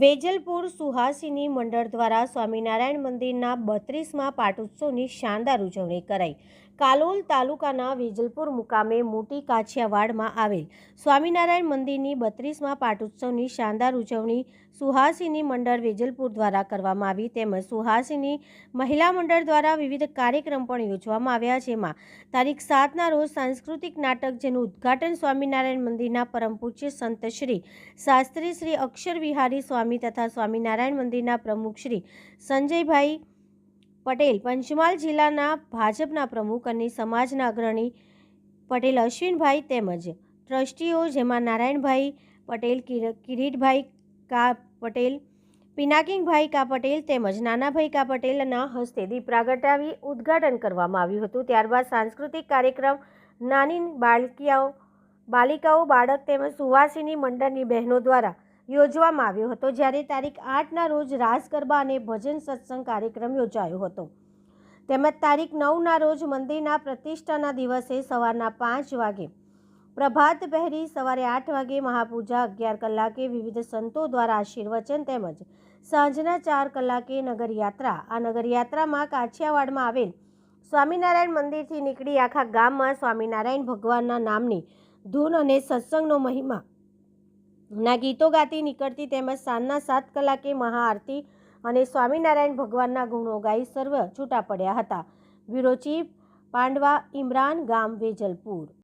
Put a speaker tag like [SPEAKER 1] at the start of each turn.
[SPEAKER 1] વેજલપુર સુહાસિની મંડળ દ્વારા સ્વામિનારાયણ મંદિરના 32મા પાટોત્સવની શાનદાર ઉજવણી કરાઈ। કાલોલ તાલુકાના વેજલપુર મુકામે મોટી કાછિયાવાડમાં આવેલ સ્વામિનારાયણ મંદિરની 32મા પાટોત્સવની શાનદાર ઉજવણી સુહાસિની મંડળ વેજલપુર દ્વારા કરવામાં આવી, તેમજ સુહાસિની મહિલા મંડળ દ્વારા વિવિધ કાર્યક્રમ પણ યોજવામાં આવ્યા, જેમાં તારીખ 7ના રોજ સાંસ્કૃતિક નાટક, જેનું ઉદ્ઘાટન સ્વામિનારાયણ મંદિરના પરમ પૂજ્ય સંત શ્રી શાસ્ત્રી શ્રી અક્ષર વિહારી સ્વામી તથા સ્વામિનારાયણ મંદિરના પ્રમુખ શ્રી સંજયભાઈ પટેલ, પંચમહાલ જિલ્લાના ભાજપના પ્રમુખ અને સમાજના અગ્રણી પટેલ અશ્વિનભાઈ તેમજ ટ્રસ્ટીઓ, જેમાં નારાયણભાઈ પટેલ, કિરીટભાઈ કા પટેલ, પિનાકિંગભાઈ કા પટેલ તેમજ નાનાભાઈ કા પટેલના હસ્તે દીપ પ્રાગટાવી ઉદ્ઘાટન કરવામાં આવ્યું હતું। ત્યારબાદ સાંસ્કૃતિક કાર્યક્રમ નાની બાલિકાઓ, બાળક તેમજ સુહાસિની મંડળની બહેનો દ્વારા યોજવામાં આવ્યો હતો, જ્યારે તારીખ 8ના રોજ રાસ ગરબા અને ભજન સત્સંગ કાર્યક્રમ યોજાયો હતો, તેમજ તારીખ 9ના રોજ મંદિરના પ્રતિષ્ઠાના દિવસે સવારના 5 વાગે પ્રભાત પહેરી, સવારે 8 વાગે મહાપૂજા, 11 કલાકે વિવિધ સંતો દ્વારા આશીર્વચન તેમજ સાંજના 4 કલાકે નગરયાત્રા। આ નગરયાત્રામાં કાછિયાવાડમાં આવેલ સ્વામિનારાયણ મંદિરથી નીકળી આખા ગામમાં સ્વામિનારાયણ ભગવાનના નામની ધૂન અને સત્સંગનો મહિમા ના ગીતો ગાતી નીકળતી, તેમજ સાંજના 7 કલાકે મહાઆરતી અને સ્વામિનારાયણ ભગવાનના ગુણો ગાઈ સર્વ છૂટા પડ્યા હતા। બ્યુરો ચીફ પાંડવા ઇમરાન, ગામ વેજલપુર।